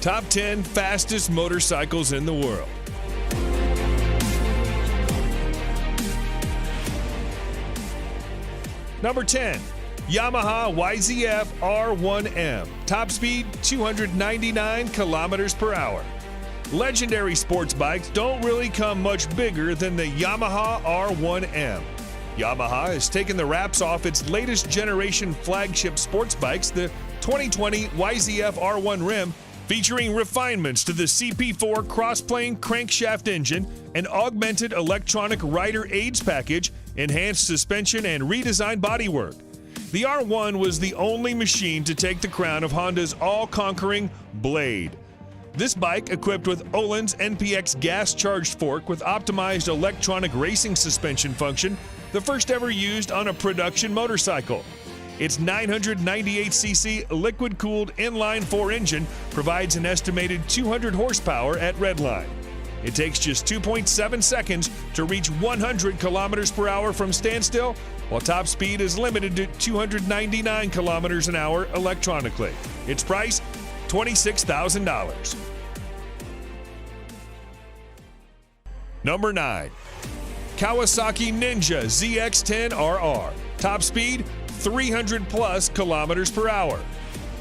Top 10 fastest motorcycles in the world. Number 10, Yamaha YZF R1M. Top speed, 299 kilometers per hour. Legendary sports bikes don't really come much bigger than the Yamaha R1M. Yamaha has taken the wraps off its latest generation flagship sports bikes, the 2020 YZF R1 Rim, featuring refinements to the CP4 cross-plane crankshaft engine, an augmented electronic rider aids package, enhanced suspension, and redesigned bodywork. The R1 was the only machine to take the crown of Honda's all-conquering Blade. This bike, equipped with Öhlins NPX gas-charged fork with optimized electronic racing suspension function, the first ever used on a production motorcycle. Its 998cc liquid-cooled inline-4 engine provides an estimated 200 horsepower at redline. It takes just 2.7 seconds to reach 100 kilometers per hour from standstill, while top speed is limited to 299 kilometers an hour electronically. Its price, $26,000. Number 9, Kawasaki Ninja ZX-10RR. Top speed, 300 plus kilometers per hour.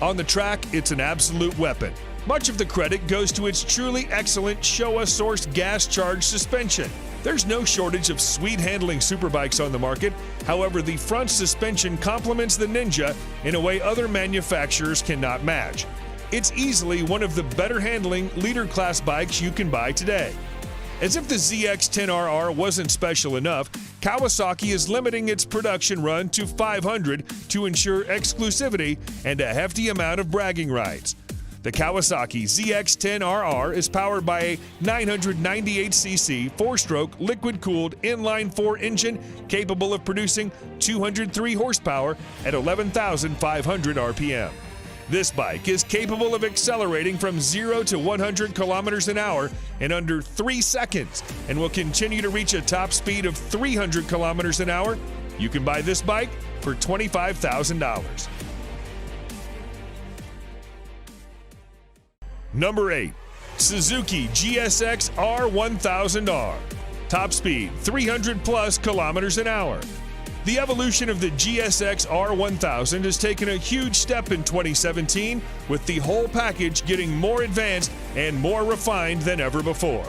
On the track, it's an absolute weapon. Much of the credit goes to its truly excellent Showa-sourced gas-charged suspension. There's no shortage of sweet-handling superbikes on the market. However, the front suspension complements the Ninja in a way other manufacturers cannot match. It's easily one of the better-handling leader-class bikes you can buy today. As if the ZX-10RR wasn't special enough, Kawasaki is limiting its production run to 500 to ensure exclusivity and a hefty amount of bragging rights. The Kawasaki ZX-10RR is powered by a 998cc 4-stroke liquid-cooled inline-4 engine capable of producing 203 horsepower at 11,500 RPM. This bike is capable of accelerating from 0 to 100 kilometers an hour in under 3 seconds and will continue to reach a top speed of 300 kilometers an hour. You can buy this bike for $25,000. Number 8, Suzuki GSX R1000R. Top speed, 300 plus kilometers an hour. The evolution of the GSX R1000 has taken a huge step in 2017, with the whole package getting more advanced and more refined than ever before.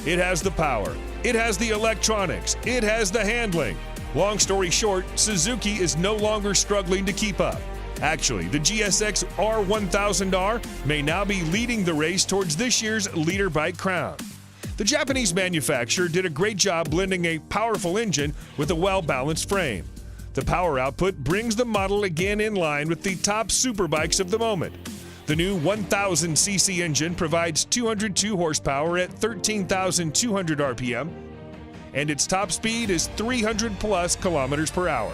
It has the power, it has the electronics, it has the handling. Long story short, Suzuki is no longer struggling to keep up. Actually, the GSX R1000R may now be leading the race towards this year's leader bike crown. The Japanese manufacturer did a great job blending a powerful engine with a well-balanced frame. The power output brings the model again in line with the top superbikes of the moment. The new 1000cc engine provides 202 horsepower at 13,200 RPM, and its top speed is 300 plus kilometers per hour.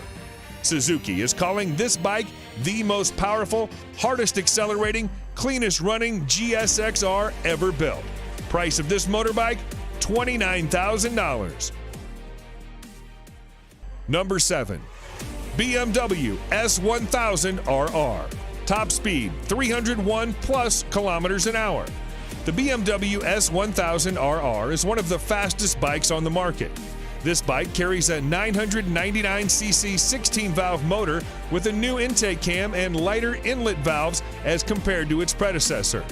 Suzuki is calling this bike the most powerful, hardest accelerating, cleanest running GSX-R ever built. Price of this motorbike, $29,000. Number 7, BMW S1000RR. Top speed, 301 plus kilometers an hour. The BMW S1000RR is one of the fastest bikes on the market. This bike carries a 999cc 16-valve motor with a new intake cam and lighter inlet valves as compared to its predecessor.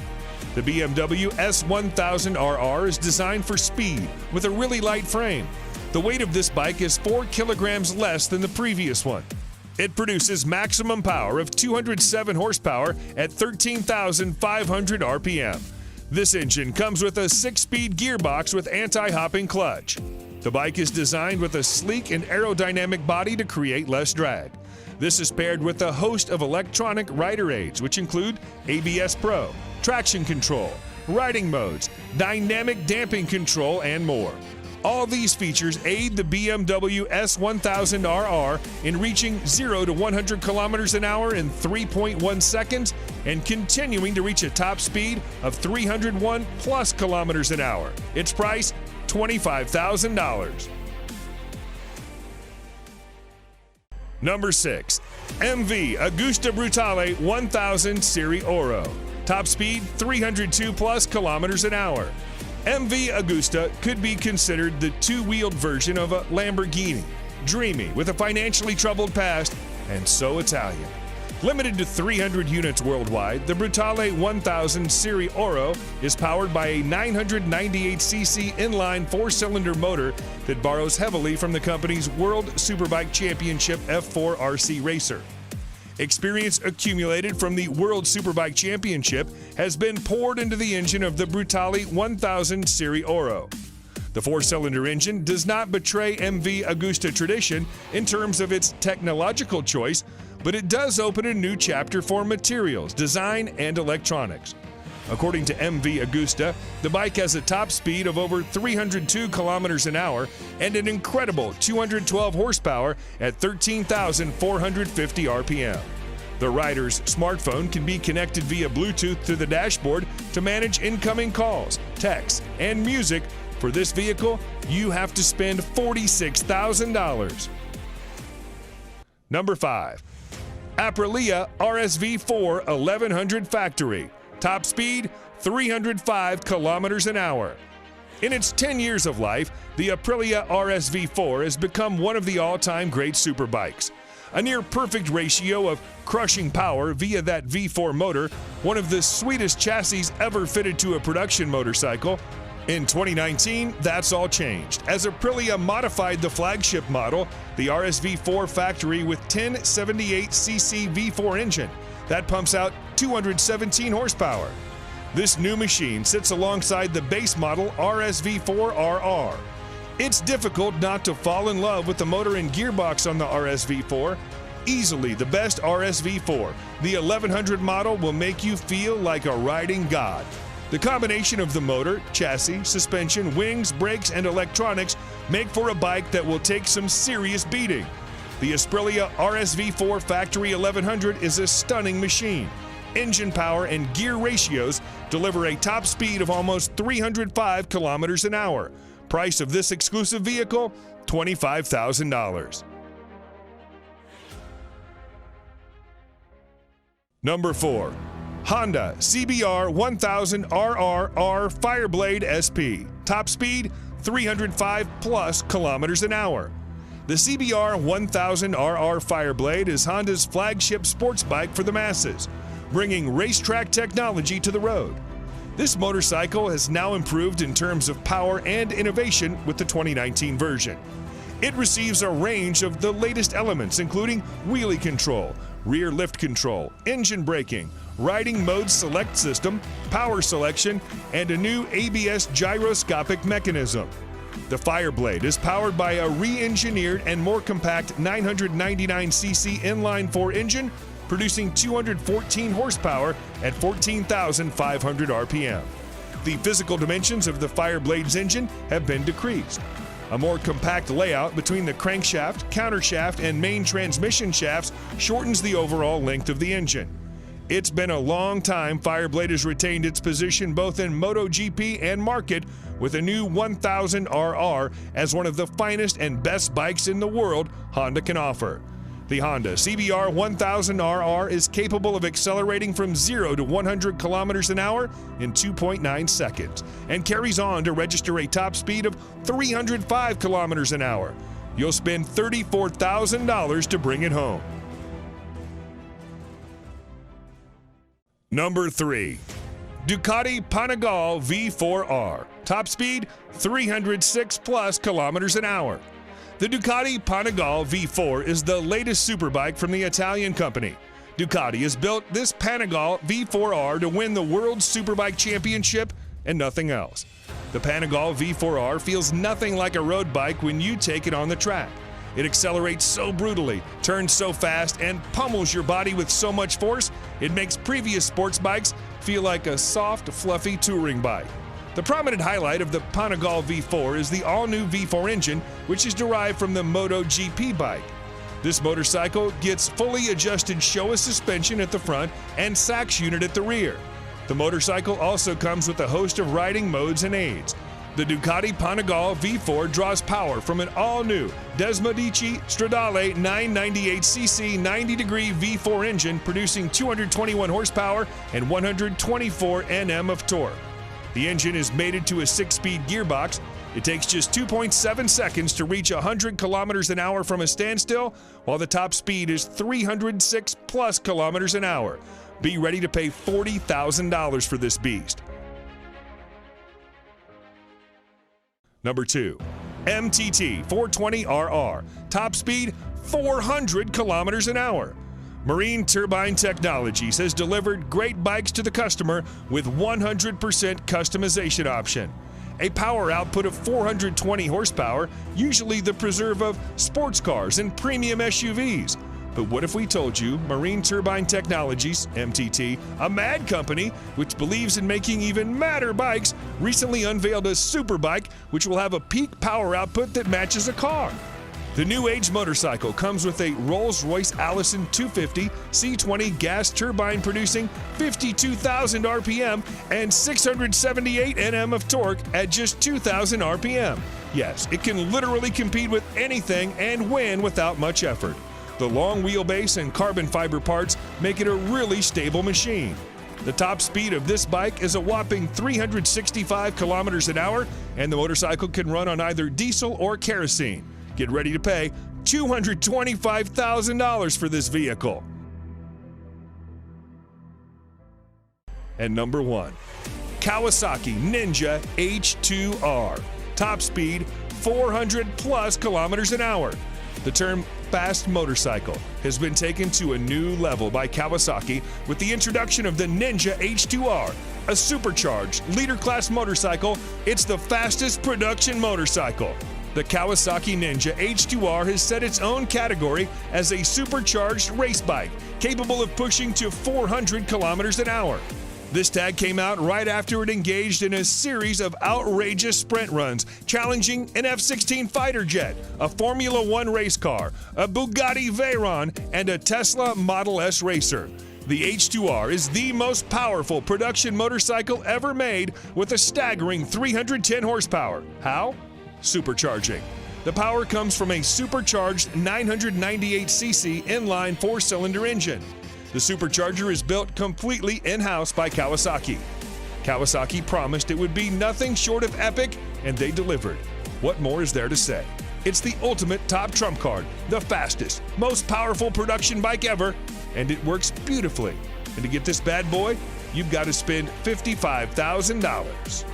The BMW S1000RR is designed for speed with a really light frame. The weight of this bike is 4 kilograms less than the previous one. It produces maximum power of 207 horsepower at 13,500 RPM. This engine comes with a 6-speed gearbox with anti-hopping clutch. The bike is designed with a sleek and aerodynamic body to create less drag. This is paired with a host of electronic rider aids, which include ABS Pro, traction control, riding modes, dynamic damping control, and more. All these features aid the BMW S1000RR in reaching 0 to 100 kilometers an hour in 3.1 seconds and continuing to reach a top speed of 301 plus kilometers an hour. Its price, $25,000. Number 6, MV Agusta Brutale 1000 Serie Oro. Top speed 302 plus kilometers an hour. MV Agusta could be considered the two-wheeled version of a Lamborghini. Dreamy with a financially troubled past, and so Italian. Limited to 300 units worldwide, the Brutale 1000 Serie Oro is powered by a 998cc inline four-cylinder motor that borrows heavily from the company's World Superbike Championship F4 RC racer. Experience accumulated from the World Superbike Championship has been poured into the engine of the Brutale 1000 Serie Oro. The four-cylinder engine does not betray MV Agusta tradition in terms of its technological choice, but it does open a new chapter for materials, design, and electronics. According to MV Agusta, the bike has a top speed of over 302 kilometers an hour and an incredible 212 horsepower at 13,450 RPM. The rider's smartphone can be connected via Bluetooth to the dashboard to manage incoming calls, texts, and music. For this vehicle, you have to spend $46,000. Number 5. Aprilia RSV4 1100 Factory. Top speed 305 kilometers an hour. In its 10 years of life, the Aprilia RSV4 has become one of the all-time great superbikes. A near-perfect ratio of crushing power via that V4 motor, one of the sweetest chassis ever fitted to a production motorcycle. In 2019, that's all changed, as Aprilia modified the flagship model, the RSV4 Factory, with 1078cc V4 engine that pumps out 217 horsepower. This new machine sits alongside the base model RSV4 RR. It's difficult not to fall in love with the motor and gearbox on the RSV4. Easily the best RSV4, the 1100 model will make you feel like a riding god. The combination of the motor, chassis, suspension, wings, brakes, and electronics make for a bike that will take some serious beating. The Aprilia RSV4 Factory 1100 is a stunning machine. Engine power and gear ratios deliver a top speed of almost 305 kilometers an hour. Price of this exclusive vehicle, $25,000. Number 4. Honda CBR 1000 RRR Fireblade SP. Top speed 305 plus kilometers an hour. The CBR 1000 RR Fireblade is Honda's flagship sports bike for the masses, bringing racetrack technology to the road. This motorcycle has now improved in terms of power and innovation with the 2019 version. It receives a range of the latest elements, including wheelie control, rear lift control, engine braking, riding mode select system, power selection, and a new ABS gyroscopic mechanism. The Fireblade is powered by a re-engineered and more compact 999cc inline-4 engine, producing 214 horsepower at 14,500 RPM. The physical dimensions of the Fireblade's engine have been decreased. A more compact layout between the crankshaft, countershaft, and main transmission shafts shortens the overall length of the engine. It's been a long time Fireblade has retained its position both in MotoGP and market, with a new 1000 RR as one of the finest and best bikes in the world Honda can offer. The Honda CBR 1000 RR is capable of accelerating from 0 to 100 kilometers an hour in 2.9 seconds and carries on to register a top speed of 305 kilometers an hour. You'll spend $34,000 to bring it home. Number 3. Ducati Panigale V4R. Top speed 306 plus kilometers an hour. The Ducati Panigale V4 is the latest superbike from the Italian company. Ducati has built this Panigale V4R to win the World Superbike Championship and nothing else. The Panigale V4R feels nothing like a road bike when you take it on the track. It accelerates so brutally, turns so fast, and pummels your body with so much force, it makes previous sports bikes feel like a soft, fluffy touring bike. The prominent highlight of the Panigale V4 is the all-new V4 engine, which is derived from the MotoGP bike. This motorcycle gets fully adjusted Showa suspension at the front and Sachs unit at the rear. The motorcycle also comes with a host of riding modes and aids. The Ducati Panigale V4 draws power from an all-new Desmodici Stradale 998cc 90-degree V4 engine producing 221 horsepower and 124 Nm of torque. The engine is mated to a 6-speed gearbox. It takes just 2.7 seconds to reach 100 kilometers an hour from a standstill, while the top speed is 306 plus kilometers an hour. Be ready to pay $40,000 for this beast. Number 2, MTT 420RR, top speed 400 kilometers an hour. Marine Turbine Technologies has delivered great bikes to the customer with 100% customization option. A power output of 420 horsepower, usually the preserve of sports cars and premium SUVs. But what if we told you Marine Turbine Technologies, MTT, a mad company which believes in making even madder bikes, recently unveiled a super bike which will have a peak power output that matches a car? The new age motorcycle comes with a Rolls-Royce Allison 250 C20 gas turbine producing 52,000 RPM and 678 Nm of torque at just 2,000 RPM. Yes, it can literally compete with anything and win without much effort. The long wheelbase and carbon fiber parts make it a really stable machine. The top speed of this bike is a whopping 365 kilometers an hour, and the motorcycle can run on either diesel or kerosene. Get ready to pay $225,000 for this vehicle. And number 1, Kawasaki Ninja H2R. Top speed 400 plus kilometers an hour. The term fast motorcycle has been taken to a new level by Kawasaki with the introduction of the Ninja H2R, a supercharged leader class motorcycle. It's the fastest production motorcycle. The Kawasaki Ninja H2R has set its own category as a supercharged race bike, capable of pushing to 400 kilometers an hour. This tag came out right after it engaged in a series of outrageous sprint runs, challenging an F-16 fighter jet, a Formula One race car, a Bugatti Veyron, and a Tesla Model S racer. The H2R is the most powerful production motorcycle ever made with a staggering 310 horsepower. How? Supercharging. The power comes from a supercharged 998cc inline 4-cylinder engine. The supercharger is built completely in-house by Kawasaki. Kawasaki promised it would be nothing short of epic, and they delivered. What more is there to say? It's the ultimate top trump card, the fastest, most powerful production bike ever, and it works beautifully. And to get this bad boy, you've got to spend $55,000.